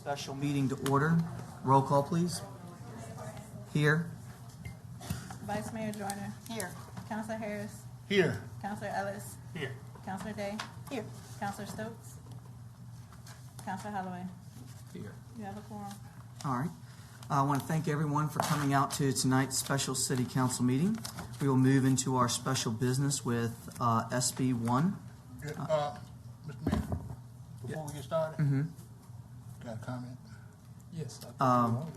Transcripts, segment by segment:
Special meeting to order. Roll call, please. Here. Vice Mayor Joyner. Here. Councilor Harris. Here. Councilor Ellis. Here. Councilor Day. Here. Councilor Stokes. Councilor Holloway. Here. You have a quorum. All right. I want to thank everyone for coming out to tonight's special city council meeting. We will move into our special business with SB 1. Mr. Mayor, before we get started, got a comment? Yes. Well,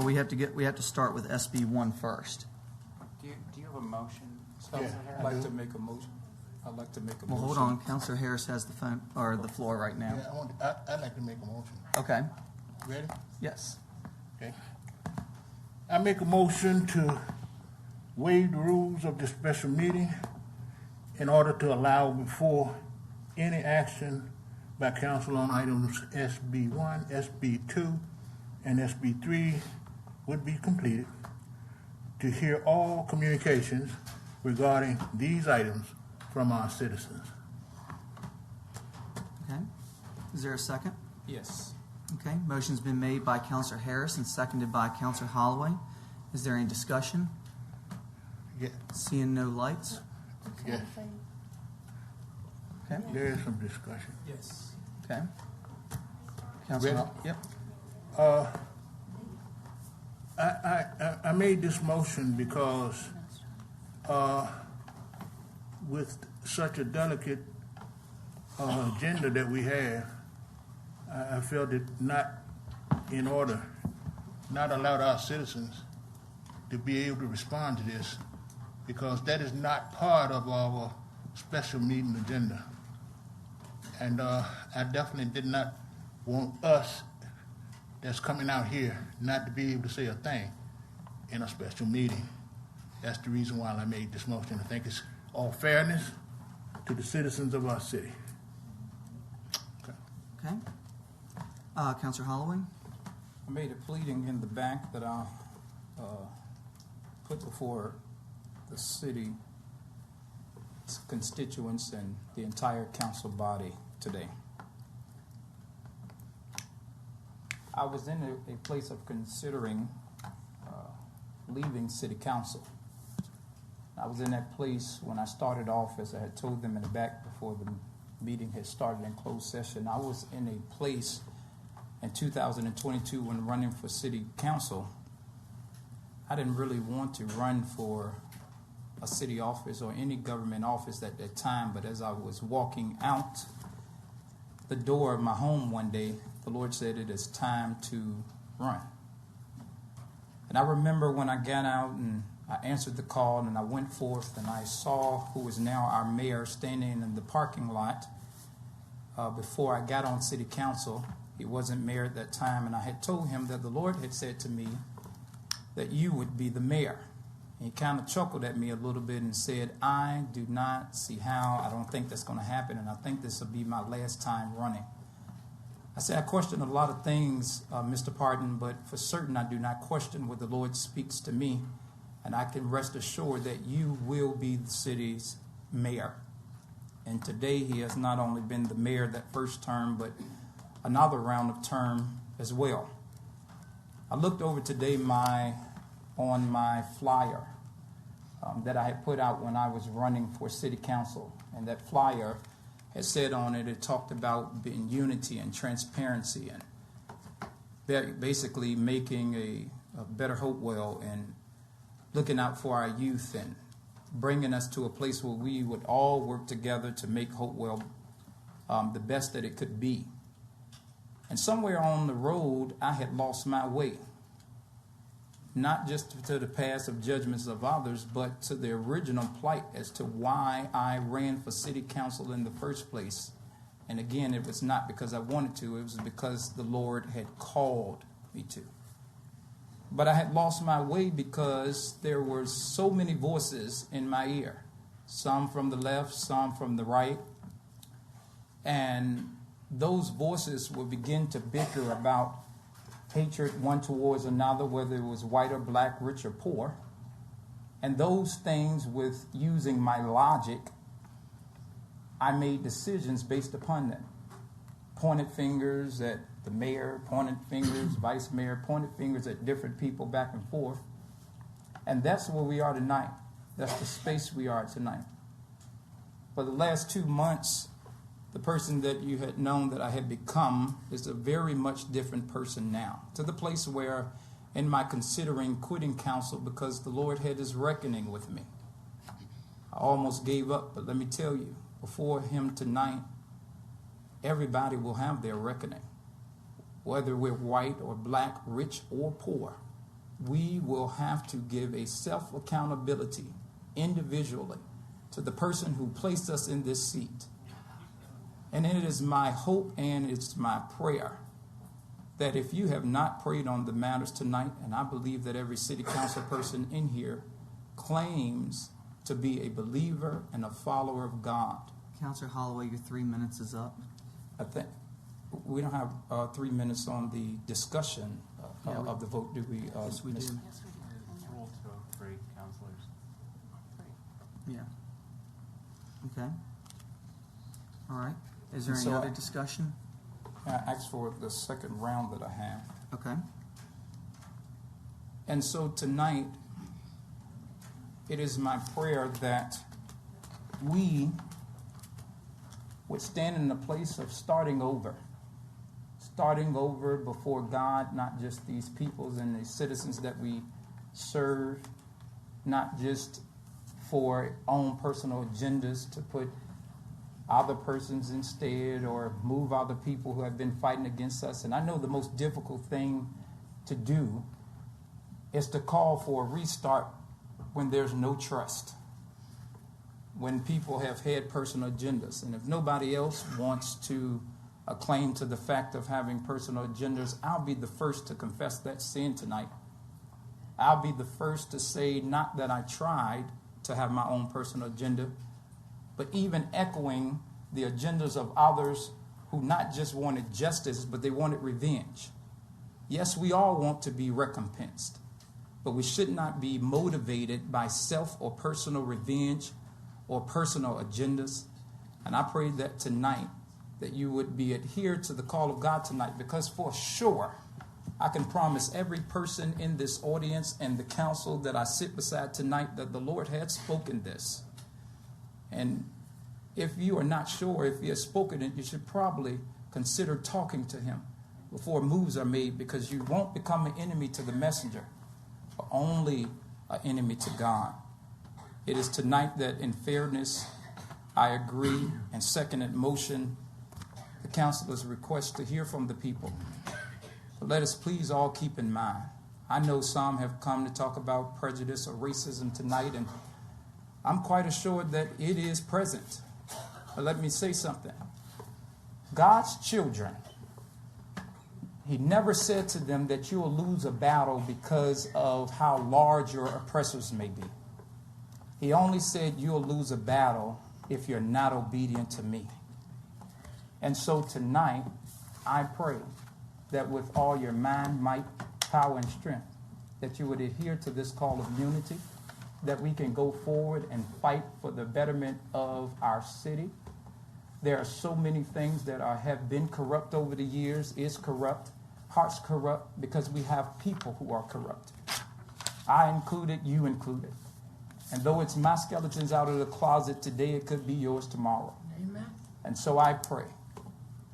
we have to start with SB 1 first. Do you have a motion? Yeah, I'd like to make a motion. I'd like to make a Well, motion. hold on. Councilor Harris has the phone or the floor right now. Yeah, I'd like to make a motion. Okay. Ready? Yes. Okay. I make a motion to waive the rules of the special meeting in order to allow before any action by council on items SB 1, SB 2, and SB 3 would be completed, to hear all communications regarding these items from our citizens. Okay. Is there a second? Yes. Okay. Motion's been made by Councilor Harris and seconded by Councilor Holloway. Is there any discussion? Yeah, Seeing no lights? yeah, Okay. there is some discussion. Yes. Okay. Councilor Ready? Yep. I made this motion because with such a delicate agenda that we have, I felt it not in order, not allowed our citizens to be able to respond to this, because that is not part of our special meeting agenda. And I definitely did not want us that's coming out here not to be able to say a thing in a special meeting. That's the reason why I made this motion. I think it's all fairness to the citizens of our city. Okay. Okay. Councilor Holloway? I made a pleading in the back that I'll put before the city constituents and the entire council body today. I was in a place of considering leaving city council. I was in that place when I started off, as I had told them in the back before the meeting had started in closed session. I was in a place in 2022 when running for city council. I didn't really want to run for a city office or any government office at that time, but as I was walking out the door of my home one day, the Lord said it is time to run. And I remember when I got out and I answered the call and I went forth and I saw who is now our mayor standing in the parking lot before I got on city council. He wasn't mayor at that time, and I had told him that the Lord had said to me that you would be the mayor. And he kind of chuckled at me a little bit and said, I do not see how. I don't think that's going to happen, and I think this will be my last time running. I said, I question a lot of things, Mr. Pardon, but for certain I do not question what the Lord speaks to me, and I can rest assured that you will be the city's mayor. And today he has not only been the mayor that first term, but another round of term as well. I looked over today on my flyer that I had put out when I was running for city council, and that flyer had said on it, it talked about being unity and transparency and basically making a better Hopewell and looking out for our youth and bringing us to a place where we would all work together to make Hopewell the best that it could be. And somewhere on the road, I had lost my way. Not just to the past of judgments of others, but to the original plight as to why I ran for city council in the first place. And again, it was not because I wanted to, it was because the Lord had called me to. But I had lost my way because there were so many voices in my ear, some from the left, some from the right. And those voices would begin to bicker about hatred one towards another, whether it was white or black, rich or poor. And those things, with using my logic, I made decisions based upon them. Pointed fingers at The mayor pointed fingers, vice mayor pointed fingers at different people back and forth. And that's where we are tonight. That's the space we are tonight. For the last 2 months, the person that you had known that I had become is a very much different person now, to the place where in my considering quitting council because the Lord had his reckoning with me. I almost gave up, but let me tell you, before him tonight, everybody will have their reckoning. Whether we're white or black, rich or poor, we will have to give a self-accountability individually to the person who placed us in this seat. And it is my hope and it's my prayer that if you have not prayed on the matters tonight, and I believe that every city council person in here claims to be a believer and a follower of God. Counselor Holloway, your 3 minutes is up. I think we don't have 3 minutes on the discussion of the vote, do we? Yes, we do. Rule 203, counselors. Yeah. Okay. All right. Is there And any so other discussion? I asked for the second round that I have. Okay. And so tonight, it is my prayer that we would stand in the place of starting over before God, not just these peoples and the citizens that we serve, not just for own personal agendas to put other persons instead or move other people who have been fighting against us. And I know the most difficult thing to do is to call for a restart when there's no trust, when people have had personal agendas. And if nobody else wants to claim to the fact of having personal agendas, I'll be the first to confess that sin tonight. I'll be the first to say not that I tried to have my own personal agenda, but even echoing the agendas of others who not just wanted justice, but they wanted revenge. Yes, we all want to be recompensed, but we should not be motivated by self or personal revenge or personal agendas. And I pray that tonight that you would be adhered to the call of God tonight, because for sure, I can promise every person in this audience and the council that I sit beside tonight that the Lord had spoken this. And if you are not sure if he has spoken it, you should probably consider talking to him before moves are made, because you won't become an enemy to the messenger, but only an enemy to God. It is tonight that in fairness, I agree and second in motion the councilor's request to hear from the people. But let us please all keep in mind, I know some have come to talk about prejudice or racism tonight, and I'm quite assured that it is present. But let me say something. God's children, he never said to them that you will lose a battle because of how large your oppressors may be. He only said you'll lose a battle if you're not obedient to me. And so tonight, I pray that with all your mind, might, power, and strength, that you would adhere to this call of unity, that we can go forward and fight for the betterment of our city. There are so many things that have been corrupt over the years, is corrupt, hearts corrupt, because we have people who are corrupt. I included, you included. And though it's my skeletons out of the closet today, it could be yours tomorrow. Amen. And so I pray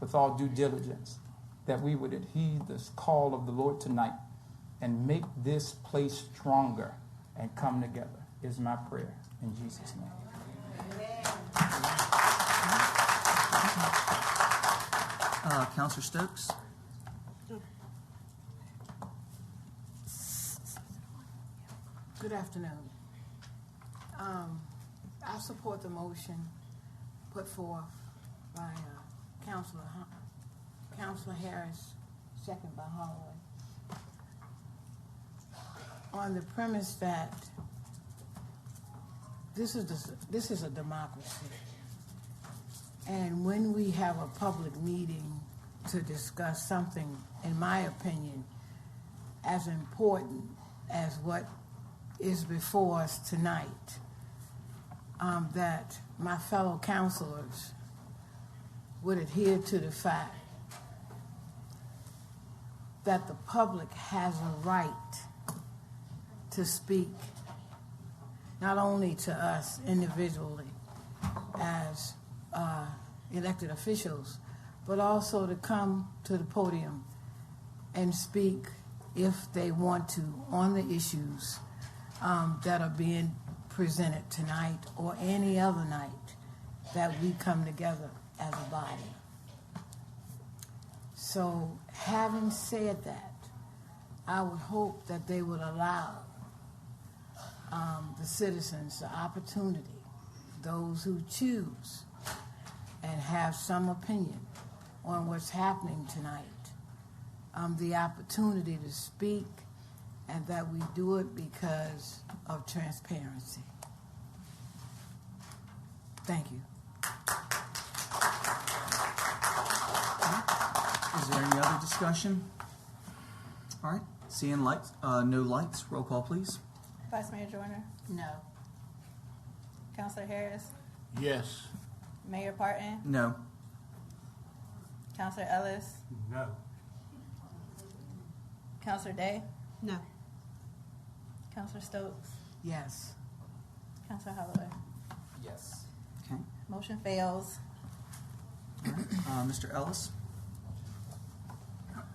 with all due diligence that we would adhere this call of the Lord tonight and make this place stronger and come together, is my prayer in Jesus' name. Counselor Stokes? Good afternoon. I support the motion put forth by Councilor Harris, second by Holloway, on the premise that this is a democracy, and when we have a public meeting to discuss something, in my opinion, as important as what is before us tonight, that my fellow councilors would adhere to the fact that the public has a right to speak, not only to us individually as elected officials, but also to come to the podium and speak if they want to on the issues that are being presented tonight or any other night that we come together as a body. So having said that, I would hope that they would allow the citizens the opportunity, those who choose and have some opinion on what's happening tonight, the opportunity to speak, and that we do it because of transparency. Thank you. Is there any other discussion? All right, seeing lights, no lights, roll call, please. Vice Mayor Joyner, No. Counselor Harris, Yes. Mayor Parton, No. Counselor Ellis, No. Counselor Day, No. Counselor Stokes, Yes. Counselor Holloway. Yes. Okay. Motion fails. All right. Mr. Ellis?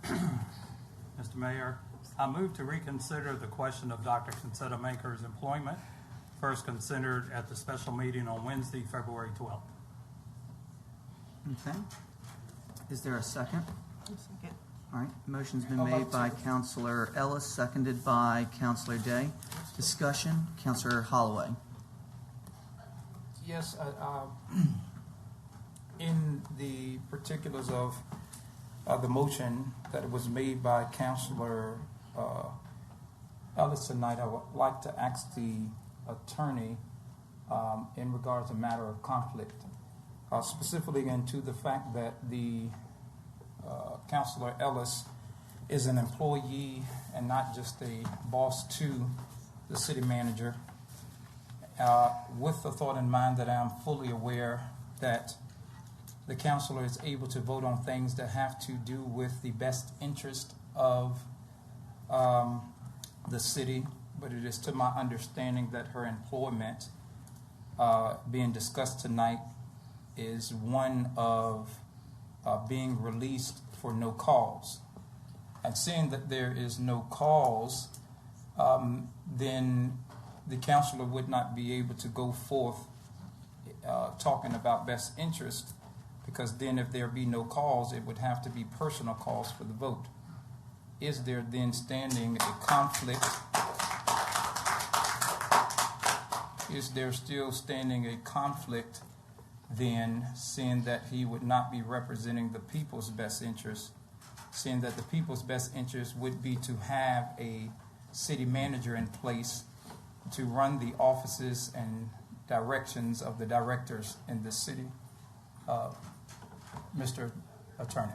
Mr. Mayor, I move to reconsider the question of Dr. Concetta Maker's employment, first considered at the special meeting on Wednesday, February 12th. Okay. Is there a second? Second. All right, motion's been I'd like made by to- Counselor Ellis, seconded by Counselor Day. Discussion, Counselor Holloway. Yes, in the particulars of the motion that was made by Councilor Ellis tonight, I would like to ask the attorney in regards to matter of conflict, specifically into the fact that the Councilor Ellis is an employee and not just a boss to the city manager. With the thought in mind that I'm fully aware that the councilor is able to vote on things that have to do with the best interest of the city, but it is to my understanding that her employment being discussed tonight is one of being released for no cause. And seeing that there is no cause, then the counselor would not be able to go forth talking about best interest, because then if there be no cause, it would have to be personal cause for the vote. Is there then standing a conflict? Is there still standing a conflict then, seeing that he would not be representing the people's best interest, seeing that the people's best interest would be to have a city manager in place to run the offices and directions of the directors in the city? Mr. Attorney.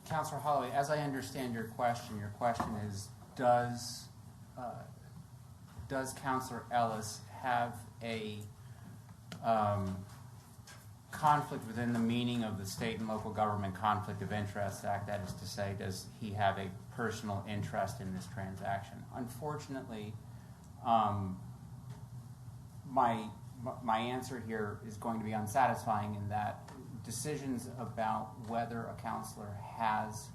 Counselor Holloway, as I understand your question is, does Counselor Ellis have a conflict within the meaning of the State and Local Government Conflict of Interest Act? That is to say, does he have a personal interest in this transaction? Unfortunately, my answer here is going to be unsatisfying in that decisions about whether a counselor has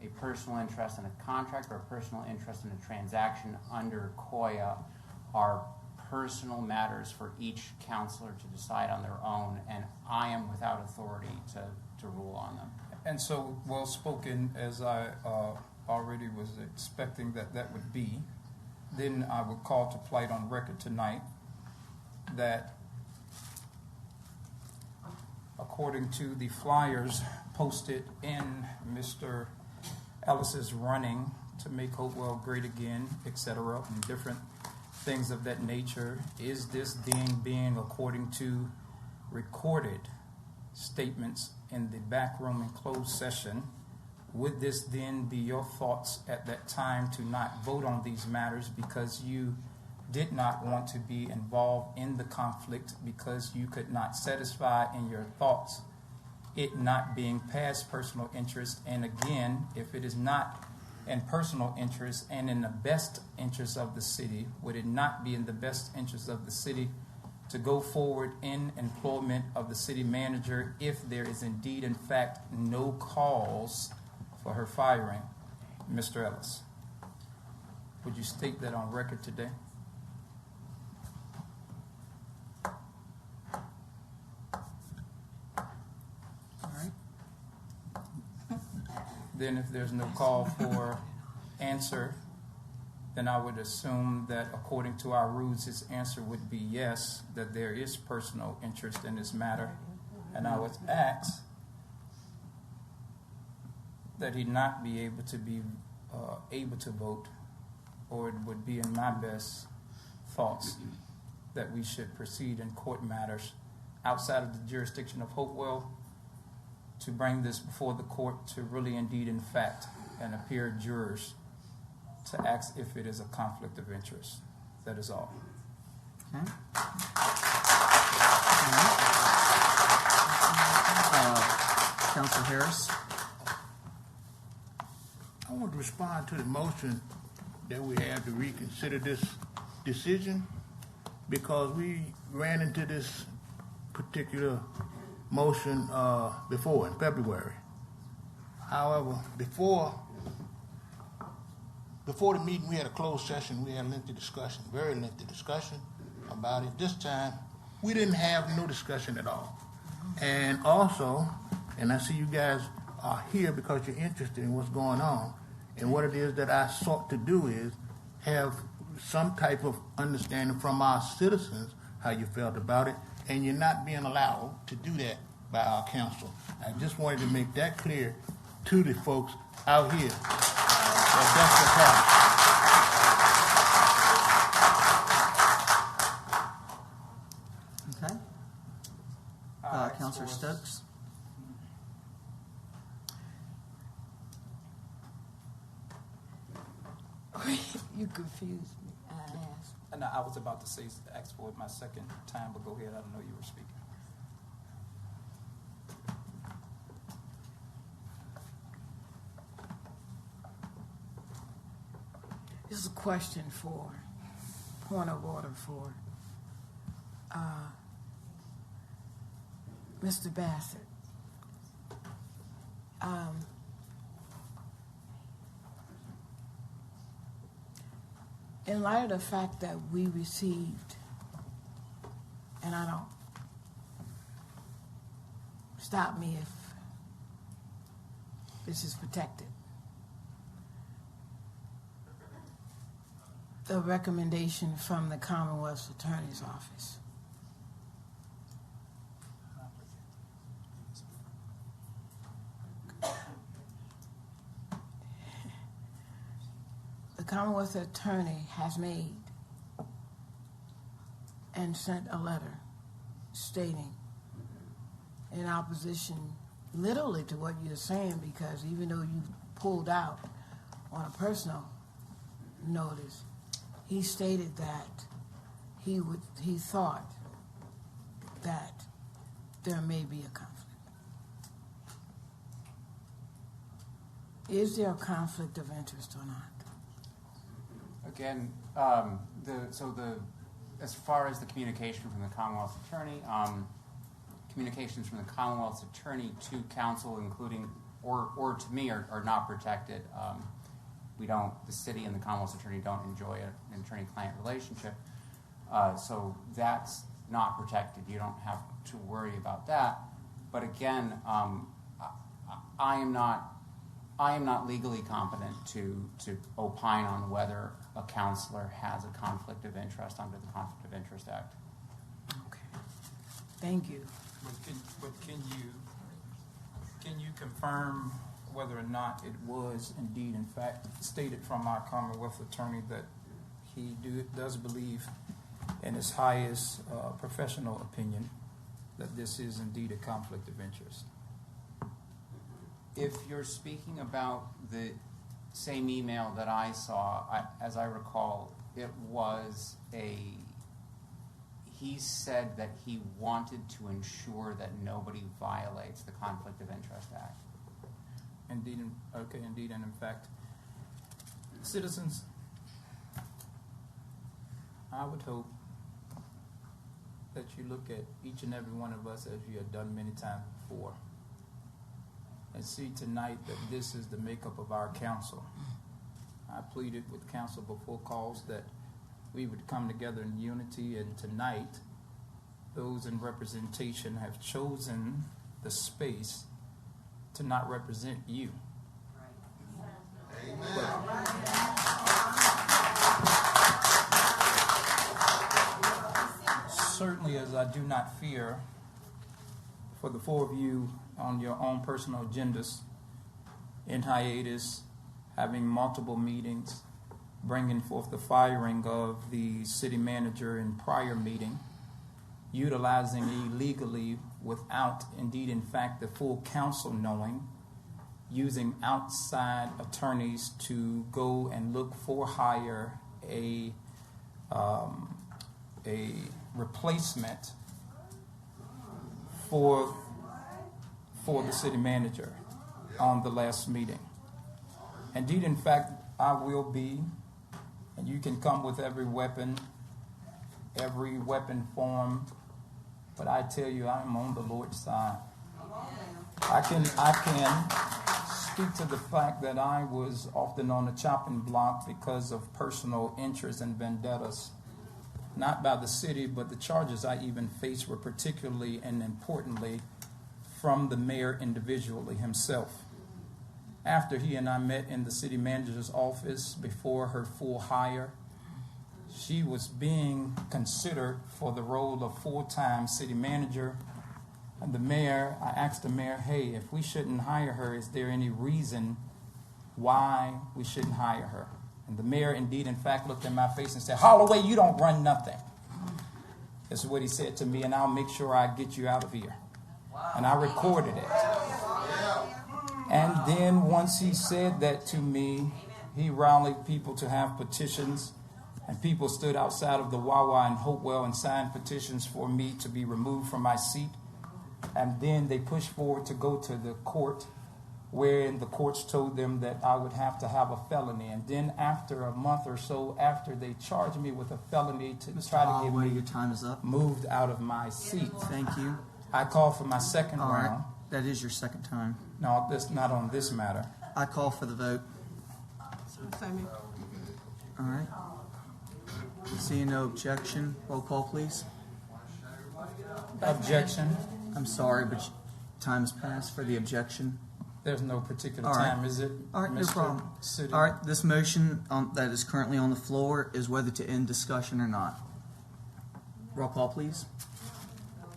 a personal interest in a contract or a personal interest in a transaction under COIA are personal matters for each counselor to decide on their own, and I am without authority to rule on them. And so, well spoken, as I already was expecting that would be, then I would call to plight on record tonight that according to the flyers posted in Mr. Ellis's running to make Hopewell great again, etc., and different things of that nature, is this then being according to recorded statements in the back room in closed session? Would this then be your thoughts at that time to not vote on these matters because you did not want to be involved in the conflict, because you could not satisfy in your thoughts it not being past personal interest. And again, if it is not in personal interest and in the best interest of the city, would it not be in the best interest of the city to go forward in employment of the city manager if there is indeed, in fact, no cause for her firing? Mr. Ellis, would you state that on record today? All right. Then if there's no call for answer, then I would assume that according to our rules, his answer would be yes, that there is personal interest in this matter. And I would ask that he not be able to vote, or it would be in my best thoughts that we should proceed in court matters outside of the jurisdiction of Hopewell to bring this before the court to really indeed in fact and appear jurors to ask if it is a conflict of interest. That is all. Okay. Councilor Harris. I want to respond to the motion that we have to reconsider this decision, because we ran into this particular motion before in February. However, before the meeting, we had a closed session. We had a lengthy discussion, very lengthy discussion about it. This time, we didn't have no discussion at all. And also, and I see you guys are here because you're interested in what's going on. And what it is that I sought to do is have some type of understanding from our citizens how you felt about it. And you're not being allowed to do that by our council. I just wanted to make that clear to the folks out here. That's what's happening. Okay. Councilor Stokes. You confused me. I asked. And I was about to say, ask for it my second time, but go ahead. I didn't know you were speaking. This is a question for, point of order for Mr. Bassett. In light of the fact that we received, and I don't, stop me if this is protected, the recommendation from the Commonwealth's Attorney's Office. The Commonwealth Attorney has made and sent a letter stating in opposition literally to what you're saying, because even though you pulled out on a personal notice, he stated that he thought that there may be a conflict. Is there a conflict of interest or not? Again, as far as the communication from the Commonwealth's attorney, communications from the Commonwealth's attorney to council, including or to me, are not protected. The city and the Commonwealth's attorney don't enjoy an attorney-client relationship, so that's not protected. You don't have to worry about that. But again, I am not legally competent to opine on whether a counselor has a conflict of interest under the Conflict of Interest Act. Okay. Thank you. But can you confirm whether or not it was indeed, in fact, stated from our Commonwealth attorney that he does believe, in his highest professional opinion, that this is indeed a conflict of interest? If you're speaking about the same email that I saw, as I recall, it was he said that he wanted to ensure that nobody violates the Conflict of Interest Act. Indeed, and in fact, citizens, I would hope that you look at each and every one of us as you have done many times before and see tonight that this is the makeup of our council. I pleaded with council before calls that we would come together in unity, and tonight those in representation have chosen the space to not represent you. Certainly, as I do not fear for the four of you on your own personal agendas, in hiatus, having multiple meetings, bringing forth the firing of the city manager in prior meeting, utilizing illegally without, indeed, in fact, the full council knowing, using outside attorneys to go and look for hire a replacement for the city manager on the last meeting. Indeed, in fact, I will be, and you can come with every weapon form, but I tell you, I am on the Lord's side. I can speak to the fact that I was often on the chopping block because of personal interests and vendettas, not by the city, but the charges I even faced were particularly and importantly from the mayor individually himself. After he and I met in the city manager's office before her full hire, she was being considered for the role of full-time city manager. And the mayor, I asked the mayor, hey, if we shouldn't hire her, is there any reason why we shouldn't hire her? And the mayor, indeed, in fact, looked in my face and said, Holloway, you don't run nothing. This is what he said to me, and I'll make sure I get you out of here. And I recorded it. And then once he said that to me, he rallied people to have petitions, and people stood outside of the Wawa in Hopewell and signed petitions for me to be removed from my seat. And then they pushed forward to go to the court, wherein the courts told them that I would have to have a felony. And then after a month or so after, they charged me with a felony to try to get me your time is up. moved out of my seat. Thank you. I called for my second All right. round. That is your second time. No, that's not on this matter. I call for the vote. All right. Seeing no objection, roll call, please. Objection. I'm sorry, but time has passed for the objection. There's no particular All right. time, is it? All right, no Mr. problem. City? All right, this motion that is currently on the floor is whether to end discussion or not. Roll call, please.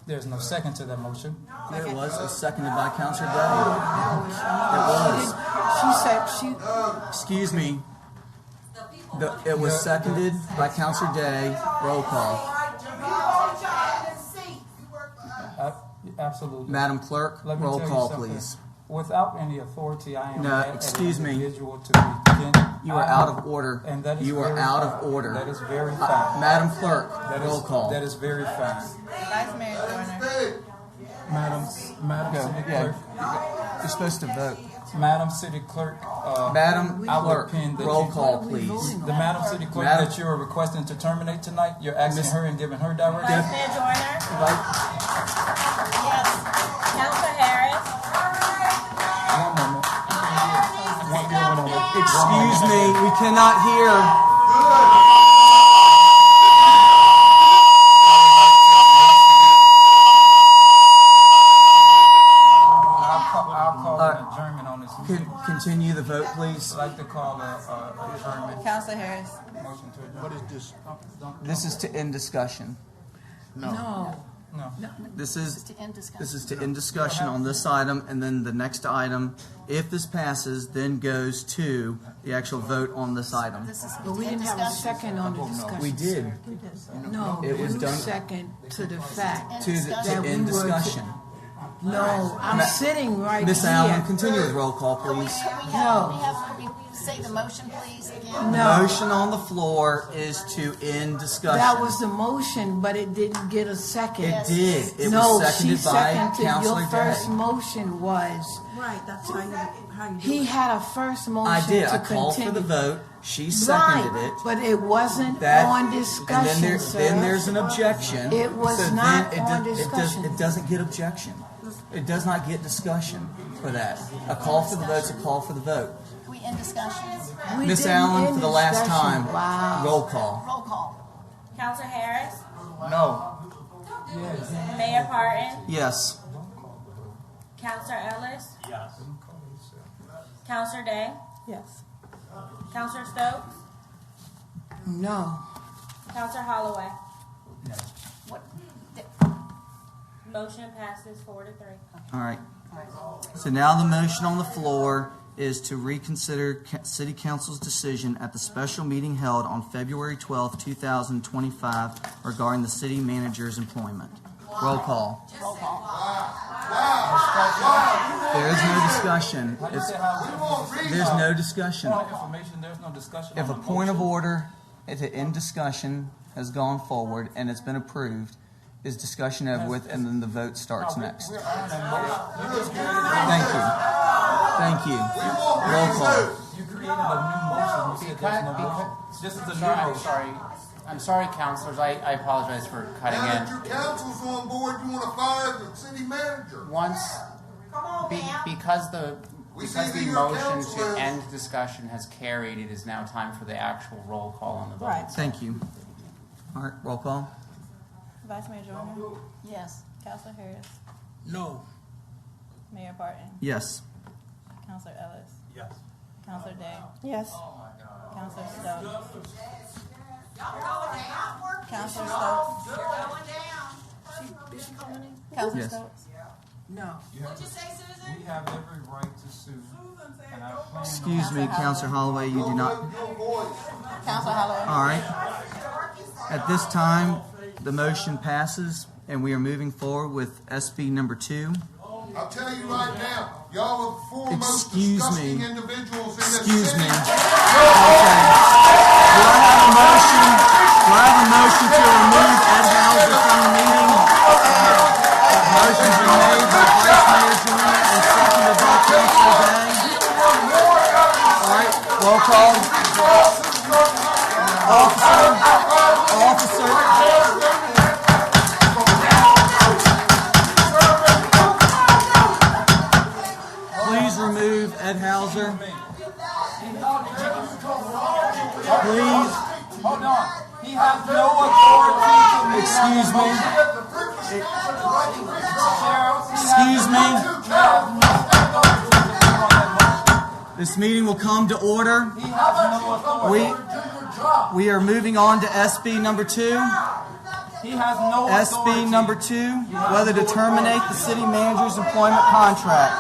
There's no second to that motion. There it was. It was seconded by Councilor Day. It was. She said she. Excuse me. It was seconded by Councilor Day. Roll call. Absolutely. Madam Clerk, Let me roll tell you call, something. please. Without any authority, I am No, not excuse an me. individual to begin. You are out of order. And that is You are very out fine. of order. That is very fine. Madam Clerk, That roll is- call. That is very fine. Vice Mayor Joyner. Madam Go. City Yeah. Clerk. You're supposed to vote. Madam City Clerk. Madam I would Clerk, pin that roll you- call, What are we please. voting The Madam City Clerk Madam- that you are requesting to terminate tonight, you're asking Miss- her and giving her direction? Vice Mayor Joyner. Yes. Councilor Harris. One moment. Excuse me, we cannot hear. I'll call an adjournment on this meeting. Continue the vote, please. I'd like to call a adjournment. Councilor Harris. Motion to adjourn. What is this? This is to end discussion. No. No. This is To end discussion. This is to end discussion on this item, and then the next item, if this passes, then goes to the actual vote on this item. But we didn't have a second on the discussion. We did, No, It was you done- second to the fact. to That we end were- discussion. No, I'm Ma- sitting right Miss here. Allen, continue with roll call, please. No. Say the motion, please, again. No. Motion on the floor is to end discussion. That was the motion, but it didn't get a second. It did. It No, was she seconded by seconded. Counselor Your first Day. motion was, Right, that's how you do he it. had a first motion I did. to I called for continue. the vote. She seconded Right, it. but it wasn't That, on and then, discussion, sir. then there's an objection. It was So not then on it discussion. It doesn't get objection. It does not get discussion for that. A call for the vote's a call for the vote. We end discussion. We Miss didn't Allen, end for the last discussion. time, Wow. roll call. Roll call. Counselor Harris, No. Mayor Parton, Yes. Counselor Ellis, Yes. Counselor Day, Yes. Counselor Stokes, No. Counselor Holloway. What? Motion passes 4-3. All right. So now the motion on the floor is to reconsider City Council's decision at the special meeting held on February 12th, 2025 regarding the city manager's employment. Roll call. Roll call. There is no discussion. There's no discussion. Information, there's no discussion. If a on the point of motion. order to end discussion has gone forward and it's been approved, is discussion over with, and then the vote starts next. We're on a motion. You just created Thank you. Thank you. Roll call. You created a new motion. You said there's no motion. This is a new I'm motion. sorry. I'm sorry, counselors. I apologize for cutting Now that in. your council's on board, you want to fire the city manager. Once, because We see the that your motion council to is- end discussion has carried, it is now time for the actual roll call on the vote. Right. Thank you. All right, roll call. Vice Mayor Joyner, Yes. Counselor Harris, No. Mayor Parton, Yes. Counselor Ellis, Yes. Counselor Day, Yes. Counselor Stokes. Counselor Stokes. Counselor Yes. Stokes. No. We have every right to sue. And I plan Excuse me, Counselor Holloway, you do not. Counselor Holloway. All right. At this time, the motion passes, and we are moving forward with SB number 2. I'll tell you right now, y'all are the four most Excuse disgusting me. individuals in this Excuse city. me. Okay. Do I have a motion? Do I have a motion to remove Ed Hauser from the meeting? Motion's been made by Vice Mayor Joyner and seconded by Councilor Day. All right, roll call. Officer. Please remove Ed Hauser. Please. Hold on. He has no authority to make Excuse me. Excuse me. This meeting will come to order. He has no authority. We are moving on to SB number 2. He has no authority. SB number 2, whether to terminate the city manager's employment contract.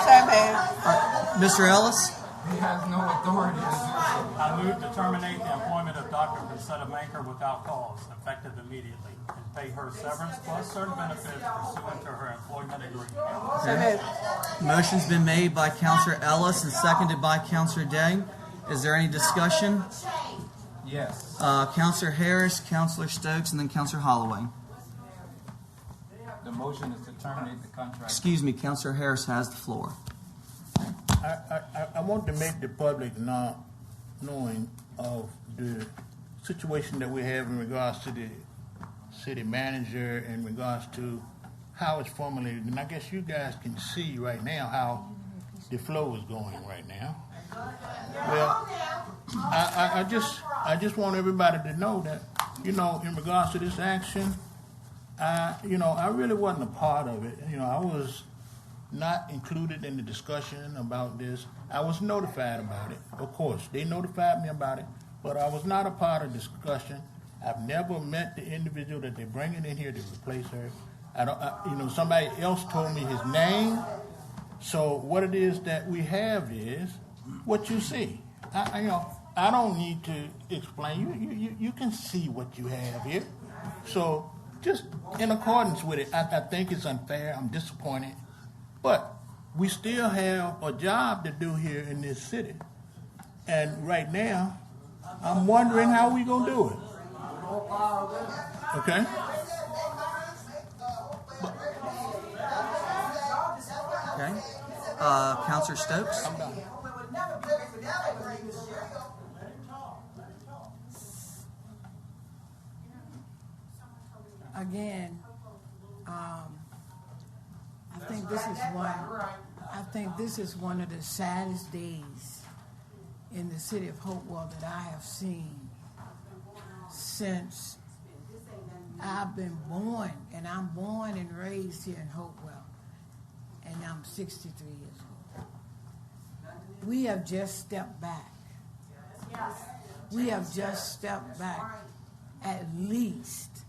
So moved. Mr. Ellis? He has no authority to do so. I move to terminate the employment of Dr. Concetta Maker without cause, effective immediately, and pay her severance plus certain benefits pursuant to her employment agreement. Motion's been made by Counselor Ellis and seconded by Counselor Day. Is there any discussion? Yes. Counselor Harris, Counselor Stokes, and then Counselor Holloway. The motion is to terminate the contract. Excuse me, Counselor Harris has the floor. I want to make the public knowing of the situation that we have in regards to the city manager, in regards to how it's formulated. And I guess you guys can see right now how the flow is going right now. Well, I just want everybody to know that, in regards to this action, I really wasn't a part of it. I was not included in the discussion about this. I was notified about it. Of course, they notified me about it, but I was not a part of the discussion. I've never met the individual that they're bringing in here to replace her. Somebody else told me his name. So what it is that we have is what you see. I don't need to explain. You can see what you have here. So just in accordance with it, I think it's unfair. I'm disappointed. But we still have a job to do here in this city. And right now, I'm wondering how we gonna do it. Okay? Okay. Counselor Stokes? I'm done. Again, I think this is one of the saddest days in the city of Hopewell that I have seen since I've been born, and I'm born and raised here in Hopewell, and I'm 63 years old. We have just stepped back. We have just stepped back at least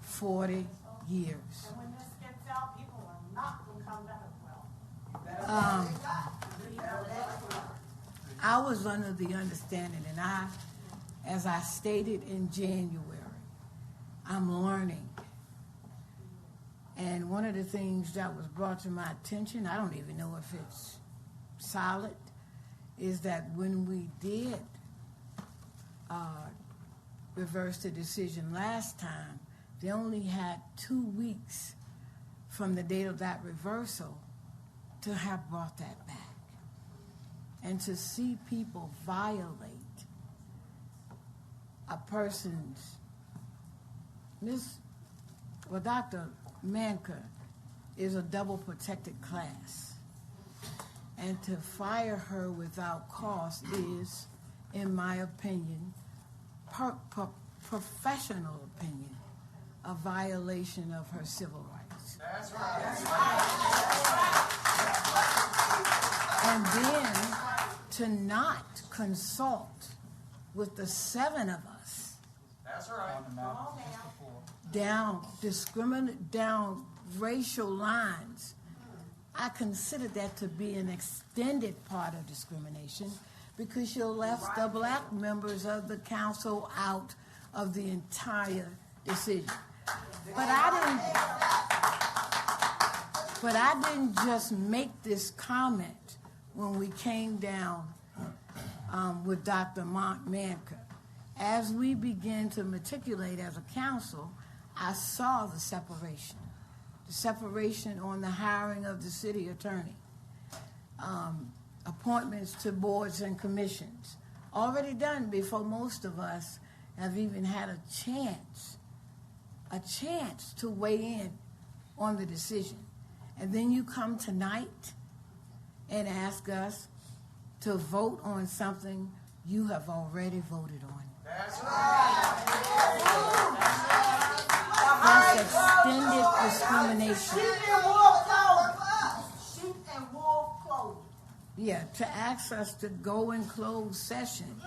40 years. When this gets out, people are not going to come back well. I was under the understanding, and as I stated in January, I'm learning. And one of the things that was brought to my attention, I don't even know if it's solid, is that when we did reverse the decision last time, they only had 2 weeks from the date of that reversal to have brought that back. And to see people violate a person's, Dr. Manker is a double protected class. And to fire her without cause is, in my opinion, professional opinion, a violation of her civil rights. That's right. And then to not consult with the 7 of us. That's right. Down racial lines. I consider that to be an extended part of discrimination because you left the black members of the council out of the entire decision. But I didn't just make this comment when we came down with Dr. Manker. As we began to matriculate as a council, I saw the separation on the hiring of the city attorney, appointments to boards and commissions, already done before most of us have even had a chance to weigh in on the decision. And then you come tonight and ask us to vote on something you have already voted on. That's right. That's extended discrimination. Sheep and wolf clothing. Yeah, to ask us to go in closed session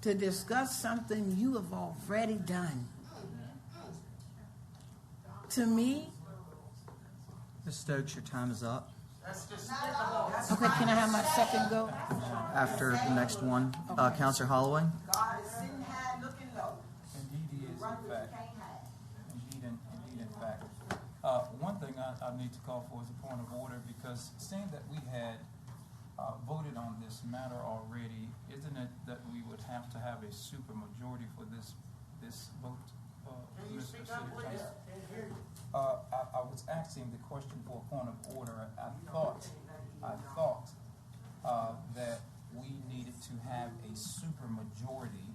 to discuss something you have already done. To me, Ms. Stokes, your time is up. okay, can I have my second go? After the next one, Counselor Holloway. God is sitting high looking low. Indeed, he is, in fact. Indeed, in fact. One thing I need to call for is a point of order because seeing that we had voted on this matter already, isn't it that we would have to have a supermajority for this vote? Can you speak up, please? I was asking the question for a point of order. I thought that we needed to have a supermajority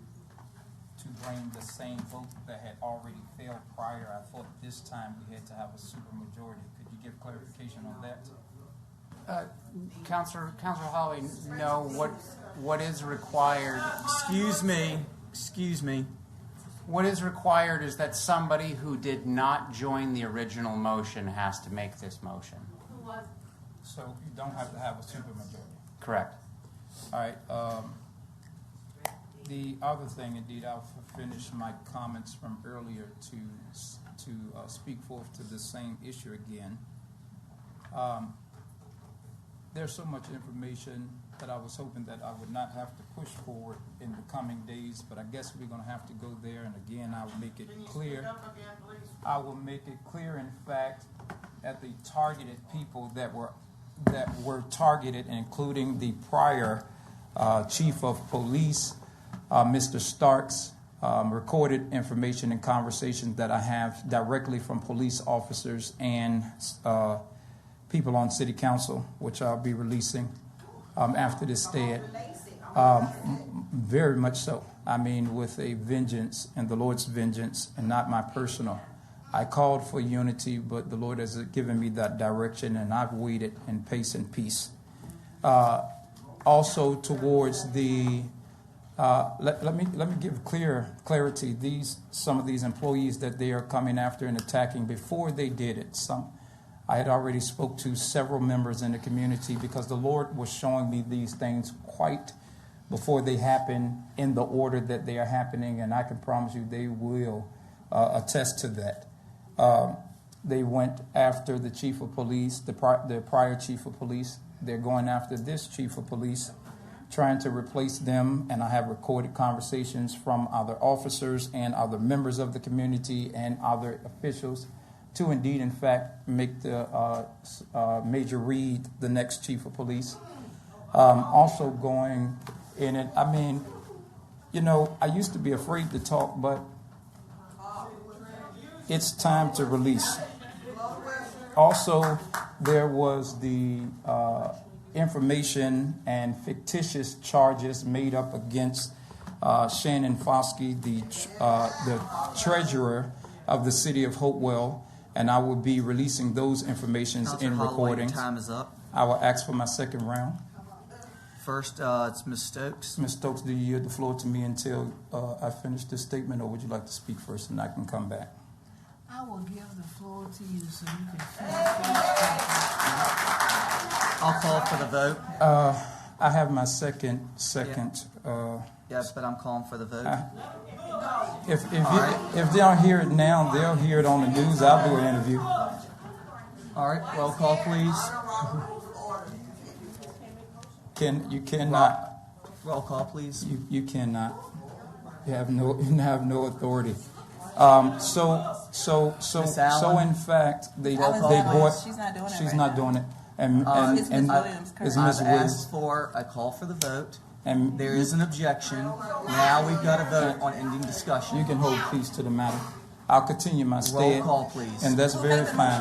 to bring the same vote that had already failed prior. I thought this time we had to have a supermajority. Could you give clarification on that? Counselor Holloway, no. What is required? Excuse me. What is required is that somebody who did not join the original motion has to make this motion. So you don't have to have a supermajority. Correct. All right. The other thing, indeed, I'll finish my comments from earlier to speak forth to the same issue again. There's so much information that I was hoping that I would not have to push forward in the coming days, but I guess we're going to have to go there. And again, I will make it clear. I will make it clear, in fact, that the targeted people that were targeted, including the prior Chief of Police, Mr. Starks, recorded information and conversations that I have directly from police officers and people on City Council, which I'll be releasing after this stay. Very much so. I mean, with a vengeance and the Lord's vengeance and not my personal. I called for unity, but the Lord has given me that direction, and I've waited in pace and peace. Also, towards the let me give clarity. Some of these employees that they are coming after and attacking, before they did it, I had already spoke to several members in the community because the Lord was showing me these things quite before they happen in the order that they are happening, and I can promise you they will attest to that. They went after the chief of police, the prior chief of police. They're going after this chief of police, trying to replace them, and I have recorded conversations from other officers and other members of the community and other officials to indeed, in fact, make the Major Reed the next chief of police. Also going in it, I mean, I used to be afraid to talk, but it's time to release. Also, there was the information and fictitious charges made up against Shannon Foskey, the treasurer of the city of Hopewell, and I will be releasing those informations in recordings. Time is up. I will ask for my second round. First, it's Ms. Stokes. Ms. Stokes, do you yield the floor to me until I finish this statement, or would you like to speak first and I can come back? I will give the floor to you so you can finish. I'll call for the vote. I have my second. Yes, but I'm calling for the vote. If they don't hear it now, they'll hear it on the news. I'll do an interview. All right, roll call, please. You cannot. Roll call, please. You cannot. You have no authority. So in fact, they bought. She's not doing it. She's right not now. doing it. And It's Ms. Williams. It's I've Ms. Williams. asked for a call for the vote. And There is an objection. Now we've got to vote on ending discussion. you can hold peace to the matter. I'll continue my Roll stand, call, please. and that's very fine.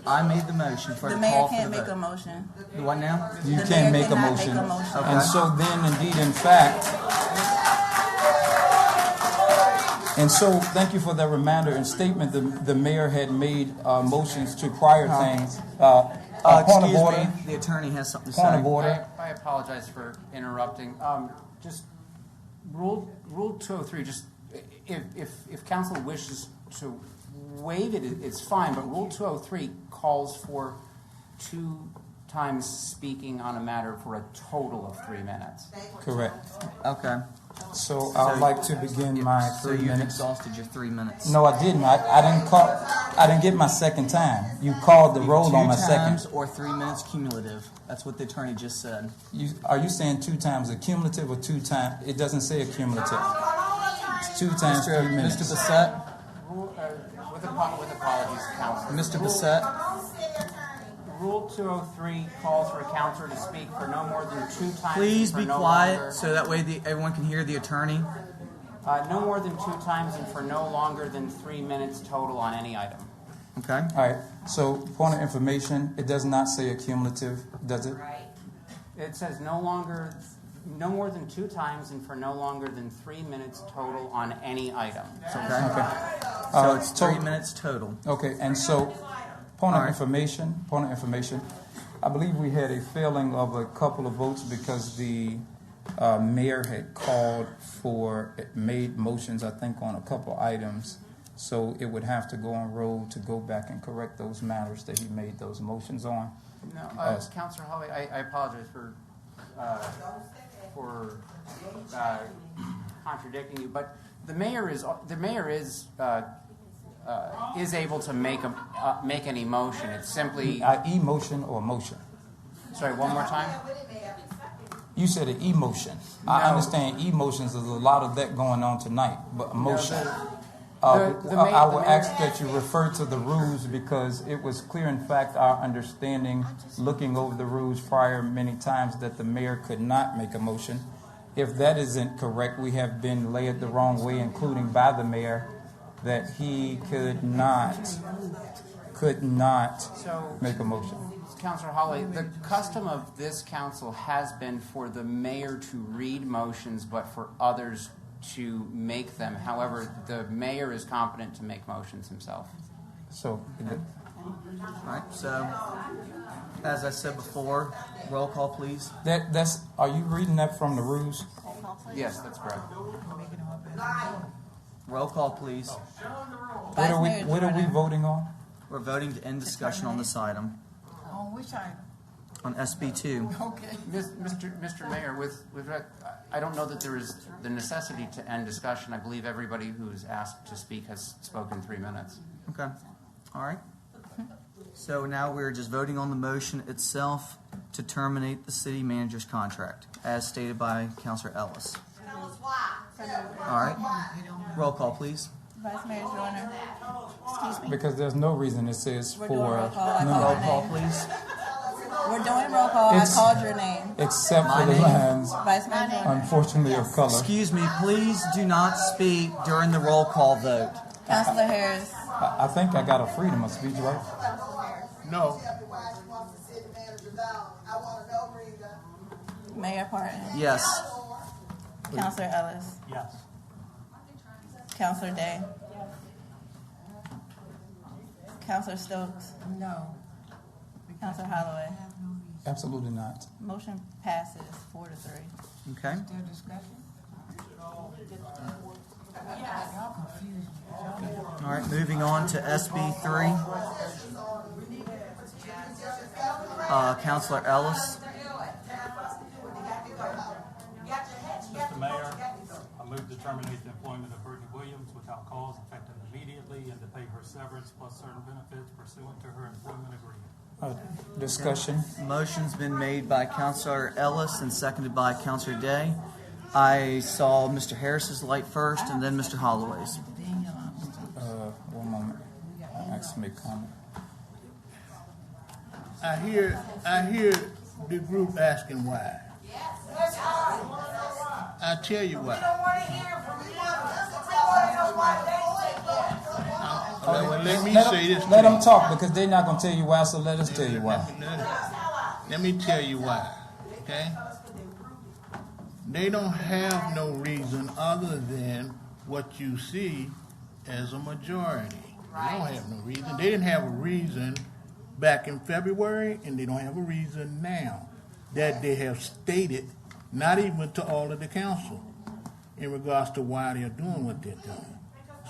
I made the motion for The the mayor call for can't the make a vote. motion. What now? You The can mayor make a cannot motion. make a motion. Okay. And so then, indeed, in fact, and so thank you for that reminder and statement. The mayor had made motions to prior things. Point of Excuse order. me. The attorney has something to Point say. of order. I apologize for interrupting. Just rule 203. Just if council wishes to waive it, it's fine. But Rule 203 calls for 2 times speaking on a matter for a total of 3 minutes. Correct. Okay. So I'd like to begin my So 3 you've minutes. exhausted your 3 minutes. No, I didn't. I didn't call. I didn't get my second time. You called the roll on my 2 second. times or 3 minutes cumulative. That's what the attorney just said. Are you saying 2 times accumulative or 2 times? It doesn't say accumulative. It's 2 times 3 minutes. Mr. Bissett? With apologies, council. Mr. Bissett? Rule 203 calls for a counselor to speak for no more than 2 times. Please and for be no quiet longer- so that way everyone can hear the attorney. No more than 2 times and for no longer than 3 minutes total on any item. Okay? All right. So point of information. It does not say accumulative, does it? It says no more than 2 times and for no longer than 3 minutes total on any item. So Okay. So Uh, it's so- 3 minutes total. Okay. And so point All of right. information. Point of information. I believe we had a failing of a couple of votes because the mayor had made motions, I think, on a couple items. So it would have to go on roll to go back and correct those matters that he made those motions on. No, Yes. Councilor Holloway, I apologize for contradicting you, but the mayor is able to make any motion. It's simply. E-motion or motion? Sorry, one more time. You said an emotion. I understand emotions. There's a lot of that going on tonight, but emotion. I will ask that you refer to the rules because it was clear, in fact, our understanding, looking over the rules prior many times, that the mayor could not make a motion. If that isn't correct, we have been led the wrong way, including by the mayor, that he could not make a motion. Councilor Holloway, the custom of this council has been for the mayor to read motions, but for others to make them. However, the mayor is competent to make motions himself. So, All right, so, as I said before, roll call, please. are you reading that from the rules? Yes, that's correct. Roll call, please. What are we voting on? We're voting to end discussion on this item, On which item? on SB2. Okay. Mr. Mayor, I don't know that there is the necessity to end discussion. I believe everybody who's asked to speak has spoken 3 minutes. Okay, all right. So now we're just voting on the motion itself to terminate the city manager's contract, as stated by Councilor Ellis. Tell us why. All right, roll call, please. Vice Mayor Joyner. Excuse me. Because there's no reason it says We're for doing roll call. I no, called Roll your call, name. please. We're doing roll call. I It's- called your name. except My for the name? lines, Vice Mayor Joyner. unfortunately, of color. Excuse me, please do not speak during the roll call vote. Councilor Harris. I think I got a freedom of speech, right? No, Mayor Parton. Yes. Councilor Ellis. Yes. Councilor Day. Councilor Stokes. No. Councilor Holloway. Absolutely not. Motion passes 4-3. Okay. Still discussion? Y'all confused me. All right, moving on to SB3. Councilor Ellis. Mr. Mayor, I move to terminate the employment of Brittany Williams without cause, effective immediately, and to pay her severance plus certain benefits pursuant to her employment agreement. Discussion. Motion's been made by Councilor Ellis and seconded by Councilor Day. I saw Mr. Harris's light first and then Mr. Holloway's. 1 moment. I actually make comment. I hear the group asking why. I tell you why. Well, let me say this. Let them talk because they're not going to tell you why, so let us tell you why. Let me tell you why, okay? They don't have no reason other than what you see as a majority. They don't have no reason. They didn't have a reason back in February, and they don't have a reason now that they have stated, not even to all of the council, in regards to why they're doing what they're doing.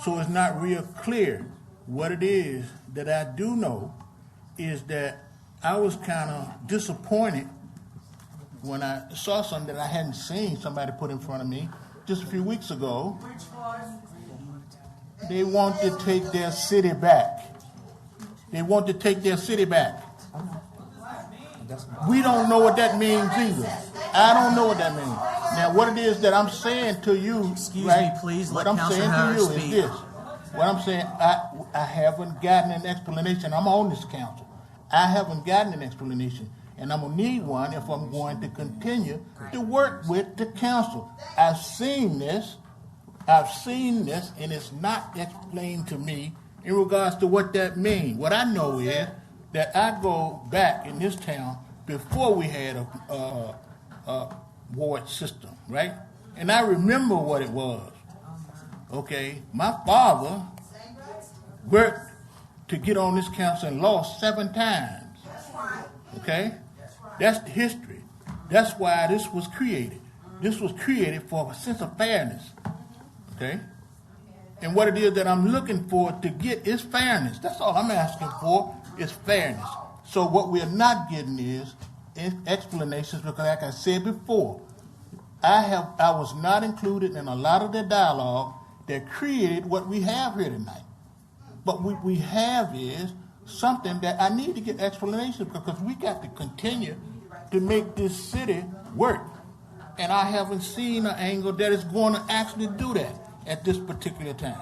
So it's not real clear what it is. That I do know is that I was kind of disappointed when I saw something that I hadn't seen somebody put in front of me just a few weeks ago. They want to take their city back. They want to take their city back. We don't know what that means either. I don't know what that means. Now, what it is that I'm saying to you, Excuse right, me, please what let I'm Councilor saying to Harris you is speak. this. What I'm saying, I haven't gotten an explanation. I'm on this council. I haven't gotten an explanation, and I'm gonna need one if I'm going to continue to work with the council. I've seen this, and it's not explained to me in regards to what that means. What I know is that I go back in this town before we had a ward system, right? And I remember what it was. Okay, my father worked to get on this council and lost 7 times. Okay, that's the history. That's why this was created. This was created for a sense of fairness. Okay, and what it is that I'm looking for to get is fairness. That's all I'm asking for is fairness. So what we're not getting is explanations because, like I said before, I was not included in a lot of the dialogue that created what we have here tonight. But what we have is something that I need to get explanations because we got to continue to make this city work. And I haven't seen an angle that is going to actually do that at this particular time.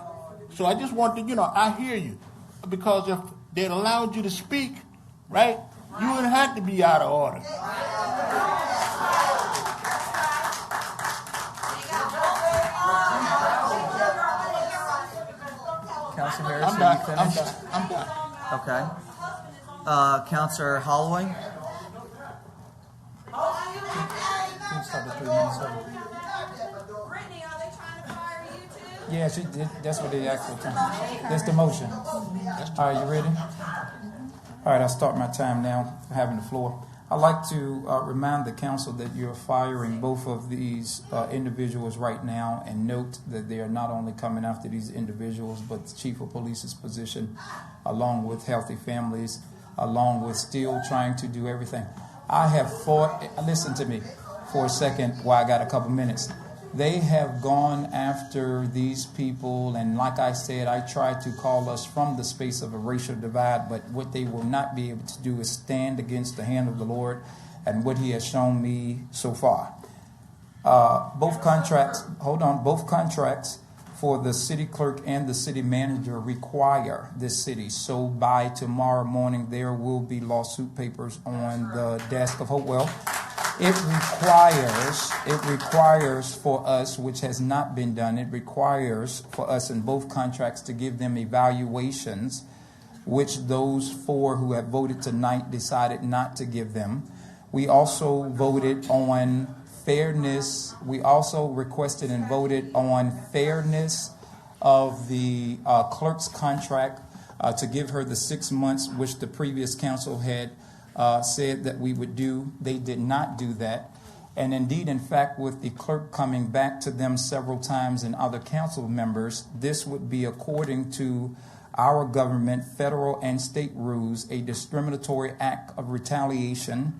So I just want to, I hear you. Because if they allowed you to speak, right, you wouldn't have to be out of order. Councilor Harris, I'm are done. you I'm finished? done. I'm done. Okay. Councilor Holloway? You can start at 3 minutes over. Brittany, are they trying to fire you too? Yeah, that's what they asked for. That's the motion. All right, you ready? All right, I'll start my time now, having the floor. I'd like to remind the council that you're firing both of these individuals right now, and note that they are not only coming after these individuals, but the chief of police's position, along with Healthy Families, along with still trying to do everything. I have fought, listen to me for a second while I got a couple minutes. They have gone after these people, and like I said, I tried to call us from the space of a racial divide, but what they will not be able to do is stand against the hand of the Lord and what he has shown me so far. Both contracts for the city clerk and the city manager require this city. So by tomorrow morning, there will be lawsuit papers on the desk of Hopewell. It requires for us, which has not been done, it requires for us in both contracts to give them evaluations, which those 4 who have voted tonight decided not to give them. We also voted on fairness. We also requested and voted on fairness of the clerk's contract to give her the 6 months, which the previous council had said that we would do. They did not do that. And indeed, in fact, with the clerk coming back to them several times and other council members, this would be, according to our government, federal and state rules, a discriminatory act of retaliation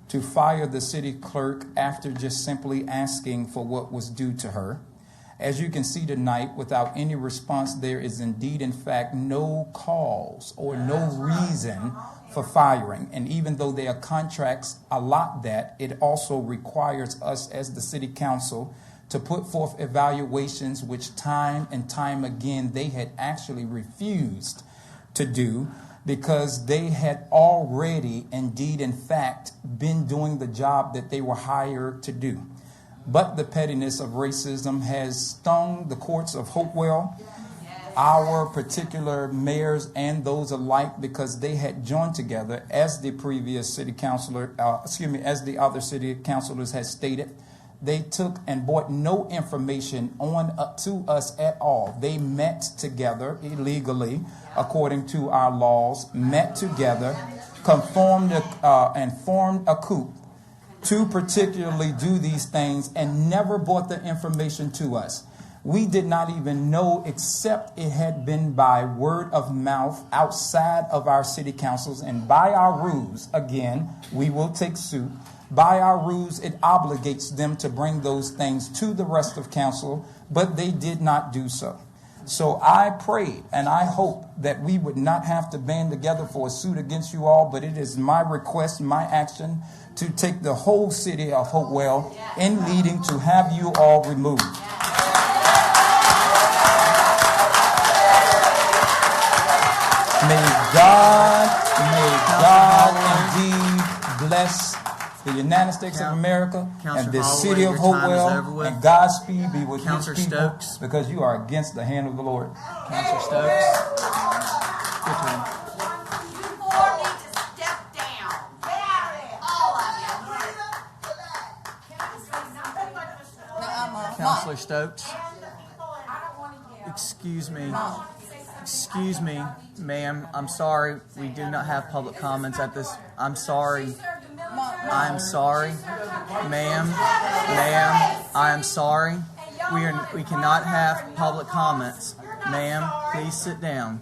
to fire the city clerk after just simply asking for what was due to her. As you can see tonight, without any response, there is indeed, in fact, no cause or no reason for firing. And even though their contracts allot that, it also requires us as the city council to put forth evaluations, which time and time again they had actually refused to do, because they had already, indeed, in fact, been doing the job that they were hired to do. But the pettiness of racism has stung the courts of Hopewell, our particular mayors and those alike, because they had joined together, as the previous city councilor, as the other city councilors had stated. They took and brought no information on to us at all. They met together illegally, according to our laws, met together, conformed and formed a coup to particularly do these things, and never brought the information to us. We did not even know, except it had been by word of mouth outside of our city councils, and by our rules, again, we will take suit. By our rules, it obligates them to bring those things to the rest of council, but they did not do so. So I prayed and I hope that we would not have to band together for a suit against you all, but it is my request, my action, to take the whole city of Hopewell in leading to have you all removed. May God indeed bless the United States of America and the city of Hopewell, and Godspeed be with his people, Stokes, because you are against the hand of the Lord. Councilor Stokes, your turn. You 4 need to step down. Get out of there. All of you. Councilor Stokes, I don't want to yell. excuse me, ma'am. I'm sorry. We do not have public comments at this. I'm sorry. I'm sorry, ma'am. I am sorry. We cannot have public comments, ma'am. Please sit down.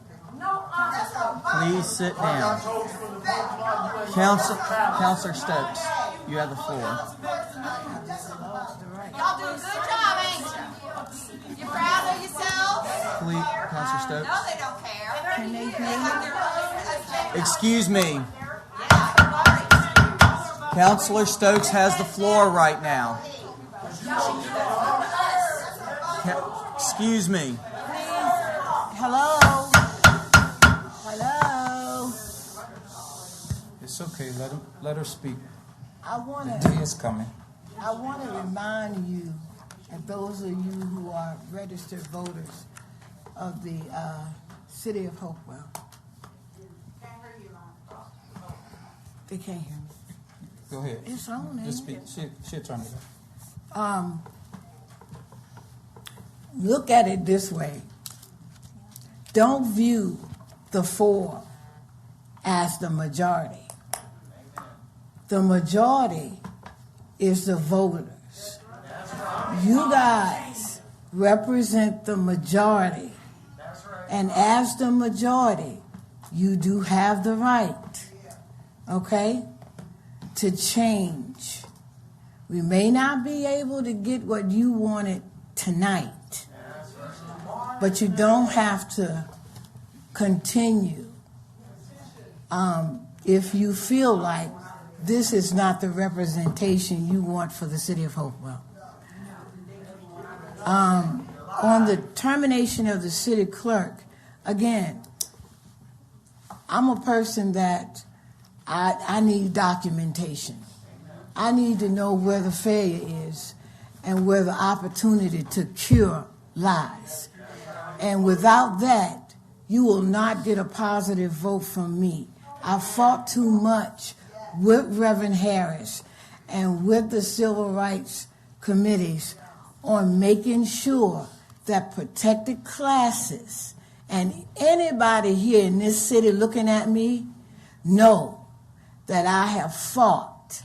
Please sit down. Councilor Stokes, you have the floor. Y'all do a good job, ain't you? You proud of yourselves? Please, Councilor Stokes. No, they don't care. They have their own. Excuse me. Councilor Stokes has the floor right now. Excuse me. Hello? It's okay, let her speak. I want The to day is coming. remind you, and those of you who are registered voters of the city of Hopewell. They can't hear me. Go ahead. It's on, ain't Just speak. it? She'll turn it up. Look at it this way. Don't view the 4 as the majority. The majority is the voters. You guys represent the majority. And as the majority, you do have the right, okay, to change. We may not be able to get what you wanted tonight, but you don't have to continue if you feel like this is not the representation you want for the city of Hopewell. On the termination of the city clerk, again, I'm a person that I need documentation. I need to know where the failure is and where the opportunity to cure lies. And without that, you will not get a positive vote from me. I fought too much with Reverend Harris and with the civil rights committees on making sure that protected classes and anybody here in this city looking at me know that I have fought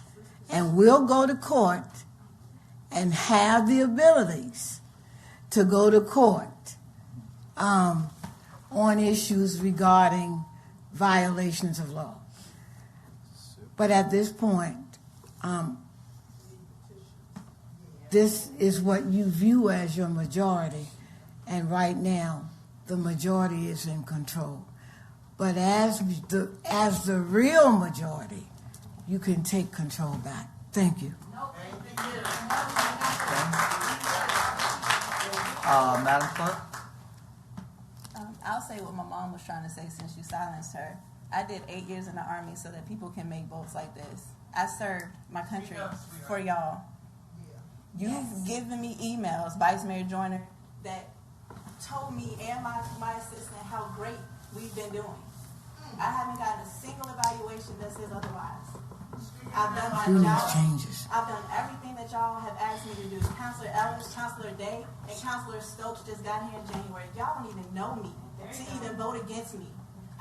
and will go to court and have the abilities to go to court on issues regarding violations of law. But at this point, this is what you view as your majority, and right now, the majority is in control. But as the real majority, you can take control back. Thank you. Madam Clerk? I'll say what my mom was trying to say since you silenced her. I did 8 years in the Army so that people can make votes like this. I served my country for y'all. You've given me emails, Vice Mayor Joyner, that told me and my assistant how great we've been doing. I haven't gotten a single evaluation that says otherwise. I've done my job. Changes. I've done everything that y'all have asked me to do. Councilor Ellis, Councilor Day, and Councilor Stokes just got here in January. Y'all don't even know me to even vote against me.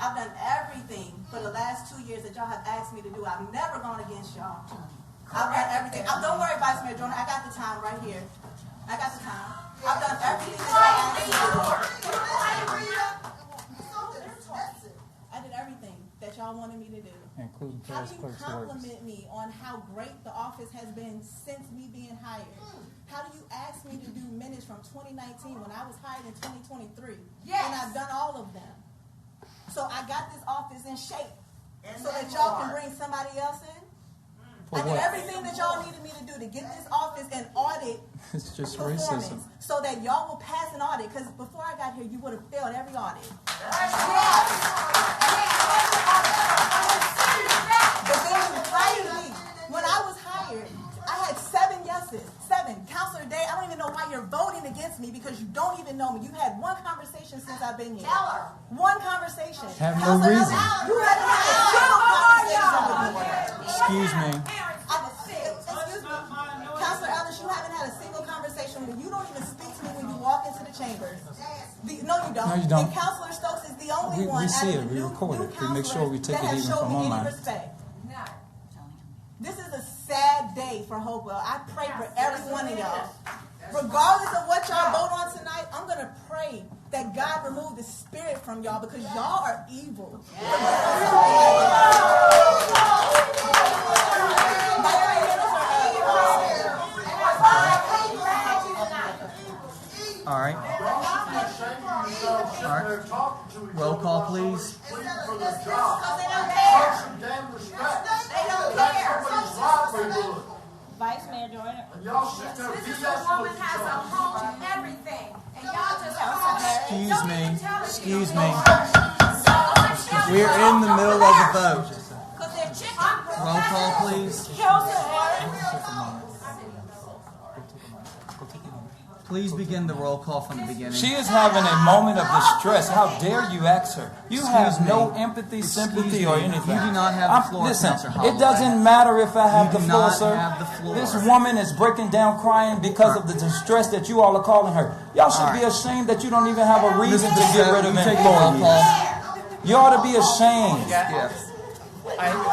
I've done everything for the last 2 years that y'all have asked me to do. I've never gone against y'all. I've done everything. Don't worry, Vice Mayor Jordan. I got the time right here. I got the time. I've done everything that y'all asked me to do. I did everything that y'all wanted me to do. Including How parish do you clerk's works. compliment me on how great the office has been since me being hired? How do you ask me to do minutes from 2019 when I was hired in 2023? Yes. And I've done all of them. So I got this office in shape so that y'all can bring somebody else in. For I did what? everything that y'all needed me to do to get this office and audit It's just performance racism. so that y'all will pass an audit. Because before I got here, you would have failed every audit. But then you fired me. When I was hired, I had 7 yeses. 7. Councilor Day, I don't even know why you're voting against me because you don't even know me. You had one conversation since I've been here. Tell her. One conversation. Have no Councilor reason. Ellis, you haven't had a single conversation with me. Excuse me. Excuse me. Councilor Ellis, you haven't had a single conversation with me. You don't even speak to me when you walk into the chambers. No, you don't. No, you don't. And Councilor Stokes is the only We one see out it. of the We new record it. We make sure we take that it has even showed from me any online. respect. This is a sad day for Hopewell. I pray for every one of y'all. Regardless of what y'all vote on tonight, I'm going to pray that God remove the spirit from y'all because y'all are evil. All right. All right. Roll call, please. Vice Mayor Jordan. Y'all sit there and This is beat a us woman with has each a other. home and everything, and y'all just call her. Excuse me. Excuse me. We're We're in the middle of a vote. Because they're chicken. roll call, please. Please begin the roll call from the beginning. She is having a moment of distress. How dare you ask her? You have no empathy, sympathy, or anything. You do not have the floor, Listen, Counselor Holloway. it doesn't matter if I have You the do floor, not sir. have the floor. This woman is breaking down crying because of the distress that you all are calling her. Y'all should be ashamed that you don't even have a reason to get rid of You take the roll employees. call. You ought to be ashamed. Yes. I will.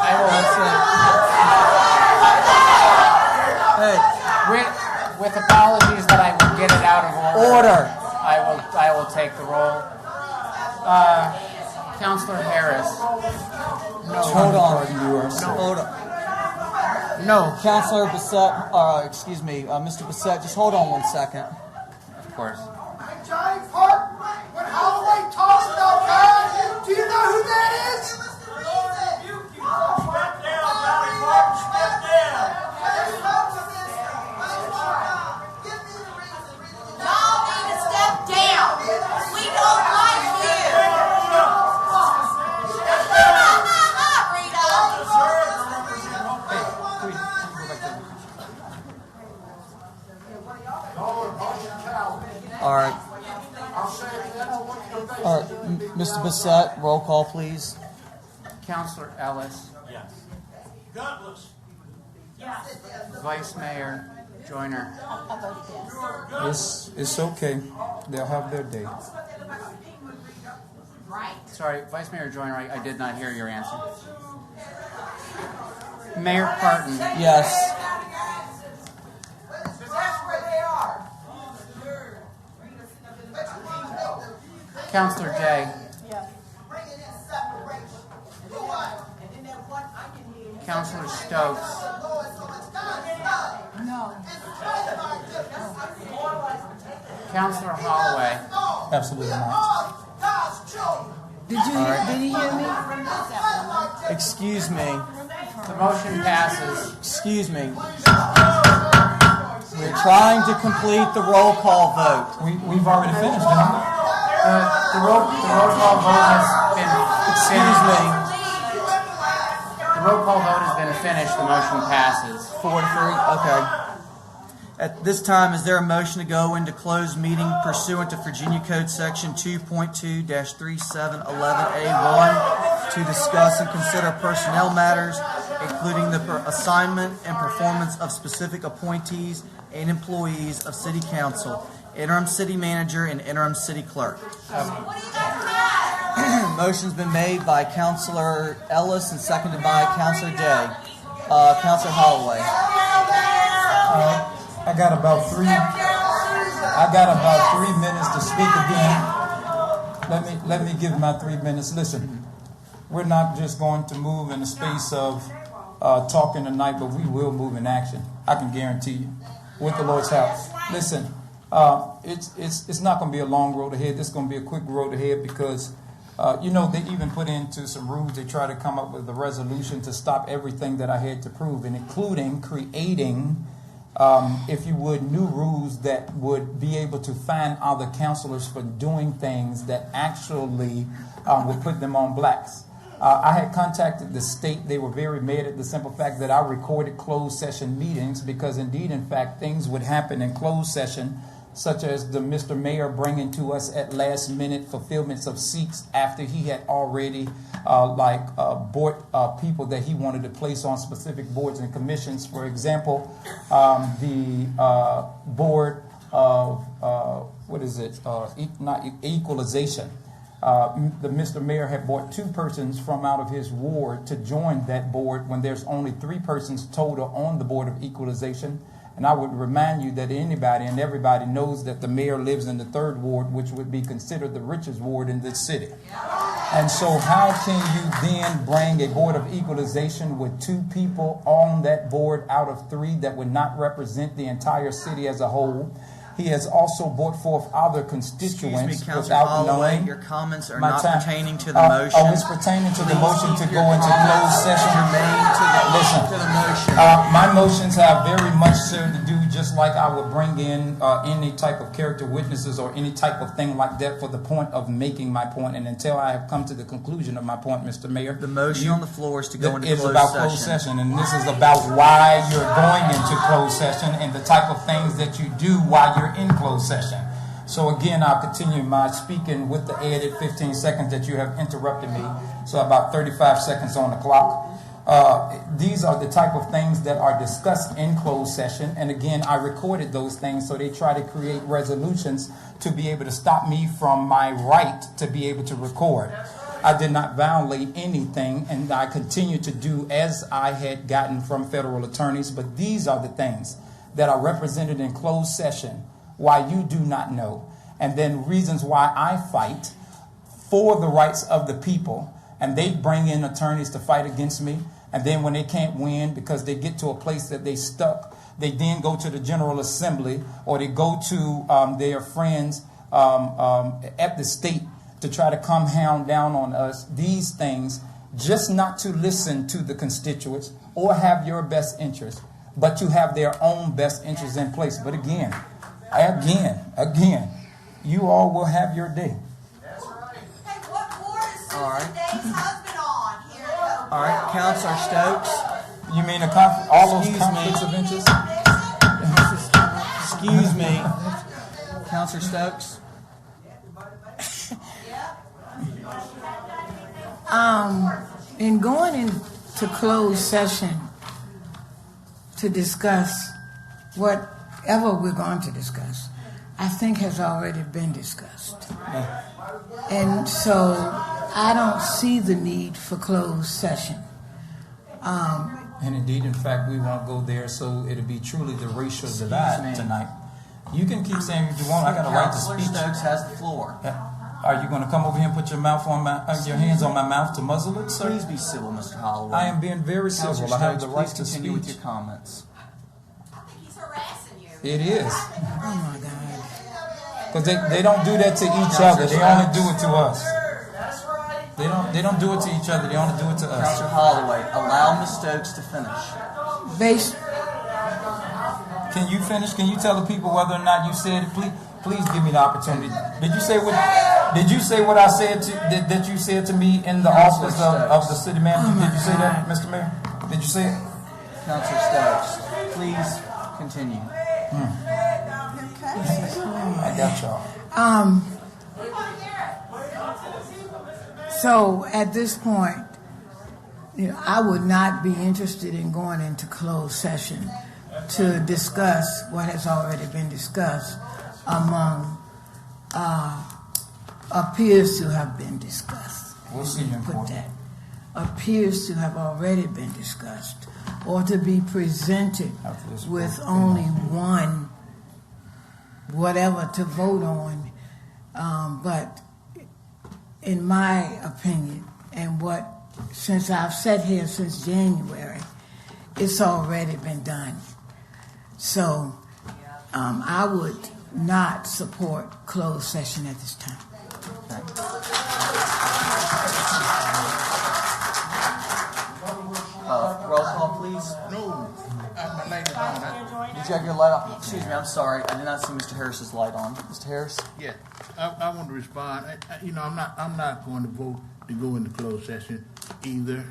Hey, With apologies that I will get it out of Order. I will take the roll. Counselor Harris. hold on. Hold on. No, Counselor Bissett, excuse me, Mr. Bissett, just hold on 1 second. Of course. Johnny Park, when Holloway talks about God, do you know who that is? Step down, Johnny Park, step down. Y'all need to step down. We don't like you. All right. All right, Mr. Bissett, roll call, please. Counselor Ellis. Yes. Gutless. Vice Mayor Joyner. It's okay. They'll have their day. Sorry, Vice Mayor Joyner, I did not hear your answer. Mayor Parton. Yes. Counselor Jay. Counselor Stokes. Counselor Holloway. Absolutely not. Did he hear me? Excuse me. The motion passes. Excuse me. We're trying to complete the roll call vote. We've already finished it. The roll call vote has been Excuse me. The roll call vote has been finished. The motion passes. 4-3. Okay. At this time, is there a motion to go into closed meeting pursuant to Virginia Code Section 2.2-3711A1 to discuss and consider personnel matters, including the assignment and performance of specific appointees and employees of City Council, interim city manager, and interim city clerk? Motion's been made by Councilor Ellis and seconded by Councilor Day. Councilor Holloway. I got about 3 minutes to speak again. Let me give my 3 minutes. Listen, we're not just going to move in the space of talking tonight, but we will move in action. I can guarantee you, with the Lord's help. Listen, it's not going to be a long road ahead. This is going to be a quick road ahead because they even put into some rules. They try to come up with a resolution to stop everything that I had to prove, and including creating, if you would, new rules that would be able to fine other counselors for doing things that actually would put them on blacks. I had contacted the state. They were very mad at the simple fact that I recorded closed session meetings because indeed, in fact, things would happen in closed session, such as the Mr. Mayor bringing to us at last minute fulfillments of seats after he had already bought people that he wanted to place on specific boards and commissions. For example, the board of, equalization. The Mr. Mayor had brought 2 persons from out of his ward to join that board when there's only 3 persons total on the board of equalization. And I would remind you that anybody and everybody knows that the mayor lives in the 3rd ward, which would be considered the richest ward in this city. And so how can you then bring a board of equalization with 2 people on that board out of 3 that would not represent the entire city as a whole? He has also brought forth other constituents. Excuse me, Councilor without Holloway, knowing your comments are my not time. pertaining to the motion. Oh, it's pertaining to the motion to go into closed session. Germane to the Listen, motion. my motions have very much, sir, to do just like I would bring in any type of character witnesses or any type of thing like that for the point of making my point. And until I have come to the conclusion of my point, Mr. Mayor, The motion on the floor is to go into it's closed about session. closed session, and this is about why you're going into closed session and the type of things that you do while you're in closed session. So again, I'll continue my speaking with the added 15 seconds that you have interrupted me. So about 35 seconds on the clock. These are the type of things that are discussed in closed session. And again, I recorded those things, so they try to create resolutions to be able to stop me from my right to be able to record. I did not violate anything, and I continue to do as I had gotten from federal attorneys. But these are the things that are represented in closed session, why you do not know, and then reasons why I fight for the rights of the people, and they bring in attorneys to fight against me, and then when they can't win because they get to a place that they stuck, they then go to the General Assembly or they go to their friends at the state to try to come hound down on us. These things, just not to listen to the constituents or have your best interest, but to have their own best interests in place. But again, you all will have your day. Hey, what board is All right. Susan Day's husband on here? All right, Counselor Stokes. You mean all those Excuse me. conflicts of interest? Excuse me. Counselor Stokes. In going into closed session to discuss whatever we're going to discuss, I think has already been discussed. And so I don't see the need for closed session. And indeed, in fact, we won't go there, so it'll be truly the racial divide tonight. You can keep saying what you want. I got a right to Counselor speak. Stokes has the floor. Are you going to come over here and put your your hands on my mouth to muzzle it, sir? Please be civil, Mr. Holloway. I am being very Counselor civil. I have Stokes, the right please to continue with speak. your comments. I think he's harassing you. It is. Oh my God. Because they don't do that to each other. They only do it to us. They don't do it to each other. They only do it to us. Counselor Holloway, allow Ms. Stokes to finish. Can you finish? Can you tell the people whether or not you said it? Please give me the opportunity. Did you say what I said that you said to me in the office of the city manager? Did you say that, Mr. Mayor? Did you say it? Counselor Stokes, please continue. I got y'all. So at this point, I would not be interested in going into closed session to discuss what has already been discussed among appears to have been discussed. We'll see you in Put court. that. Appears to have already been discussed or to be presented with only one whatever to vote on. But in my opinion, and since I've sat here since January, it's already been done. So I would not support closed session at this time. Roll call, please. No, my light is on. Did you have your light on? Excuse me, I'm sorry. I did not see Mr. Harris's light on. Mr. Harris? Yeah, I want to respond. I'm not going to vote to go into closed session either.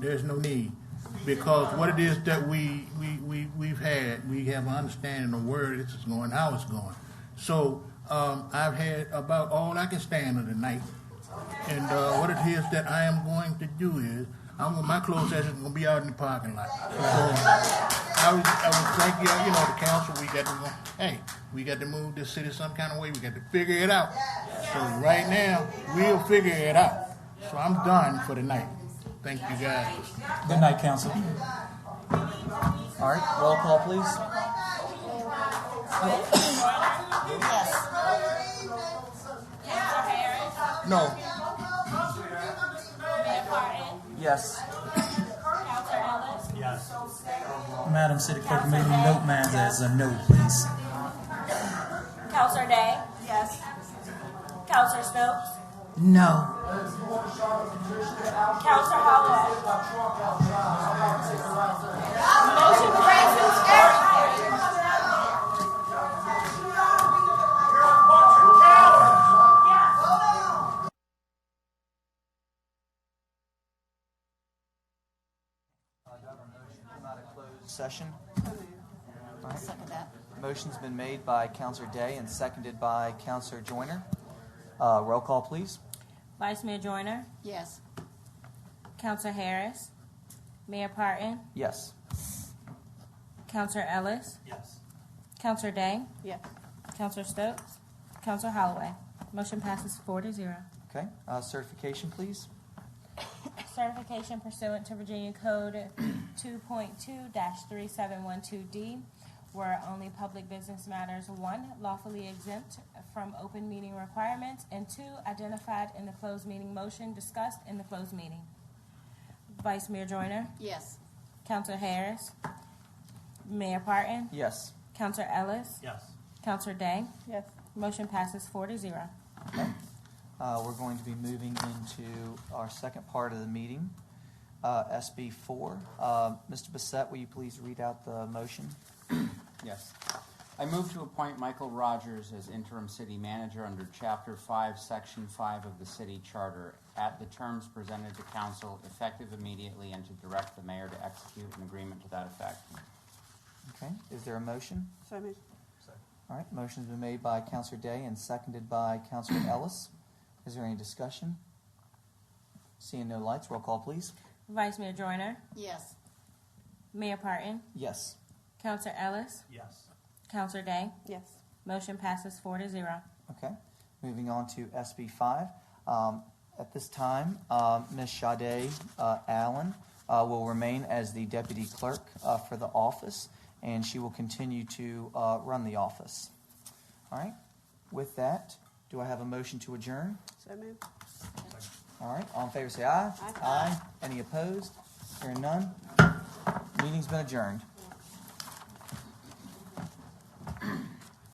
There's no need, because what it is that we have an understanding of where this is going, how it's going. So I've had about all I can stand of the night, and what it is that I am going to do is my closed session is going to be out in the parking lot. So I was thank you, the council. We got to move this city some kind of way. We got to figure it out. So right now we'll figure it out. So I'm done for the night. Thank you guys. Good night, council. All right, roll call, please. No. Yes. Yes. Madam City Clerk, may we note mine as a no, please. Counselor Day? Yes. Counselor Stokes? No. Counselor Holloway? Motion passes. session? Second that. Motion's been made by Counselor Day and seconded by Counselor Joyner. Roll call, please. Vice Mayor Joyner, Yes. Counselor Harris, Mayor Parton, Yes. Counselor Ellis, Yes. Counselor Day, Yes. Counselor Stokes, Counselor Holloway. Motion passes 4-0. Okay, certification, please. Certification pursuant to Virginia Code 2.2-3712D, where only public business matters, 1, lawfully exempt from open meeting requirements, and 2, identified in the closed meeting motion discussed in the closed meeting. Vice Mayor Joyner, Yes. Counselor Harris, Mayor Parton, Yes. Counselor Ellis, Yes. Counselor Day. Yes. Motion passes 4-0. Okay. We're going to be moving into our second part of the meeting, SB 4. Mr. Bissett, will you please read out the motion? Yes. I move to appoint Michael Rogers as interim city manager under Chapter 5, Section 5 of the city charter at the terms presented to council, effective immediately, and to direct the mayor to execute an agreement to that effect. Okay, is there a motion? So moved. All right, motion's been made by Counselor Day and seconded by Counselor Ellis. Is there any discussion? Seeing no lights, roll call, please. Vice Mayor Joyner, Yes. Mayor Parton, Yes. Counselor Ellis, Yes. Counselor Day. Yes. Motion passes 4-0. Okay, moving on to SB 5. At this time, Ms. Sade Allen will remain as the deputy clerk for the office, and she will continue to run the office. All right, with that, do I have a motion to adjourn? So moved. All right, all in favor say aye. Aye. Any opposed? Hearing none? Meeting's been adjourned.